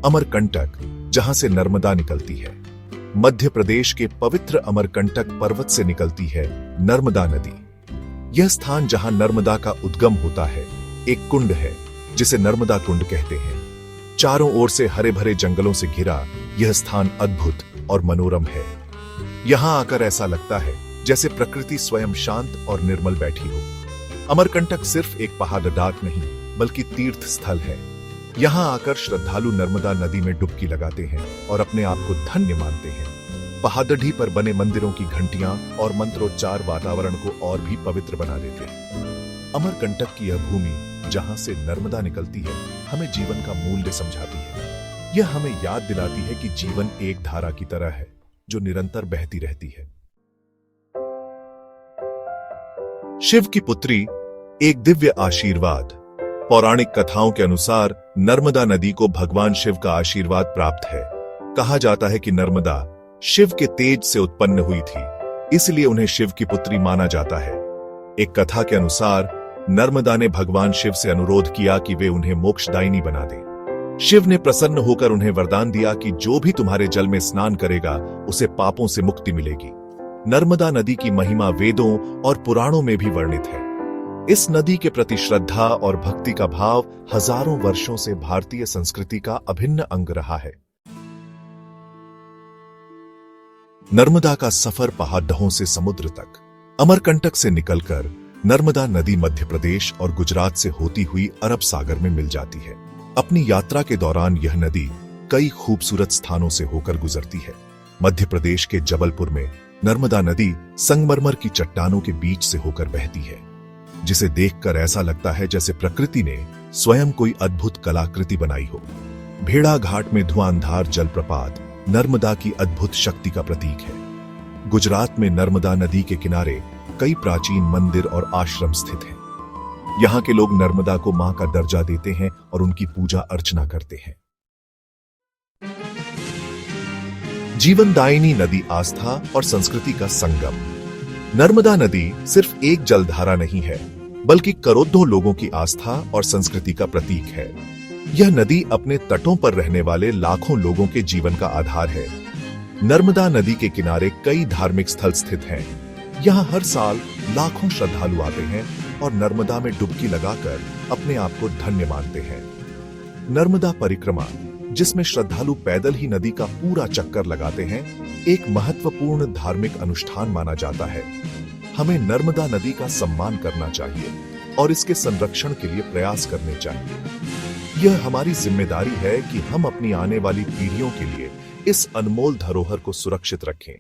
अमरकंटक, जहां से नर्मदा निकलती है। मध्य प्रदेश के पवित्र अमरकंटक पर्वत से निकलती है नर्मदा नदी। यह स्थान जहां नर्मदा का उद्गम होता है एक कुंड है जिसे नर्मदा कुंड कहते हैं। चारों ओर से हरे भरे जंगलों से घिरा यह स्थान अद्भुत और मनोरम है। यहां आकर ऐसा लगता है जैसे प्रकृति स्वयं शांत और निर्मल बैठी हो। अमरकंटक सिर्फ एक पहाड़ाट नहीं बल्कि तीर्थ स्थल है। यहां आकर श्रद्धालु नर्मदा नदी में डुबकी लगाते हैं और अपने आप को धन्य मानते हैं। पहाड़ी पर बने मंदिरों की घंटियां और मंत्रोच्चार वातावरण को और भी पवित्र बना देते हैं। अमरकंटक की यह भूमि जहां से नर्मदा निकलती है हमें जीवन का मूल्य समझाती है। यह हमें याद दिलाती है कि जीवन एक धारा की तरह है जो निरंतर बहती रहती है। शिव की पुत्री, एक दिव्य आशीर्वाद। पौराणिक कथाओं के अनुसार नर्मदा नदी को भगवान शिव का आशीर्वाद प्राप्त है। कहा जाता है कि नर्मदा शिव के तेज से उत्पन्न हुई थी, इसलिए उन्हें शिव की पुत्री माना जाता है। एक कथा के अनुसार नर्मदा ने भगवान शिव से अनुरोध किया कि वे उन्हें मोक्षदायिनी बना दें। शिव ने प्रसन्न होकर उन्हें वरदान दिया कि जो भी तुम्हारे जल में स्नान करेगा उसे पापों से मुक्ति मिलेगी। नर्मदा नदी की महिमा वेदों और पुराणों में भी वर्णित है। इस नदी के प्रति श्रद्धा और भक्ति का भाव हजारों वर्षों से भारतीय संस्कृति का अभिन्न अंग रहा है। नर्मदा का सफर पहाड़ों से समुद्र तक। अमरकंटक से निकलकर नर्मदा नदी मध्य प्रदेश और गुजरात से होती हुई अरब सागर में मिल जाती है। अपनी यात्रा के दौरान यह नदी कई खूबसूरत स्थानों से होकर गुजरती है। मध्य प्रदेश के जबलपुर में नर्मदा नदी संगमरमर की चट्टानों के बीच से होकर बहती है, जिसे देखकर ऐसा लगता है जैसे प्रकृति ने स्वयं कोई अद्भुत कलाकृति बनाई हो। भेड़ा घाट में धुआंधार जलप्रपात नर्मदा की अद्भुत शक्ति का प्रतीक है। गुजरात में नर्मदा नदी के किनारे कई प्राचीन मंदिर और आश्रम स्थित हैं। यहाँ के लोग नर्मदा को मां का दर्जा देते हैं और उनकी पूजा अर्चना करते हैं। जीवनदायिनी नदी आस्था और संस्कृति का संगम। नर्मदा नदी सिर्फ एक जलधारा नहीं है बल्कि करोड़ों लोगों की आस्था और संस्कृति का प्रतीक है। यह नदी अपने तटों पर रहने वाले लाखों लोगों के जीवन का आधार है। नर्मदा नदी के किनारे कई धार्मिक स्थल स्थित हैं। यहाँ हर साल लाखों श्रद्धालु आते हैं और नर्मदा में डुबकी लगाकर अपने आप को धन्य मानते हैं। नर्मदा परिक्रमा, जिसमें श्रद्धालु पैदल ही नदी का पूरा चक्कर लगाते हैं, एक महत्वपूर्ण धार्मिक अनुष्ठान माना जाता है। हमें नर्मदा नदी का सम्मान करना चाहिए और इसके संरक्षण के लिए प्रयास करने चाहिए। यह हमारी जिम्मेदारी है कि हम अपनी आने वाली पीढ़ियों के लिए इस अनमोल धरोहर को सुरक्षित रखें।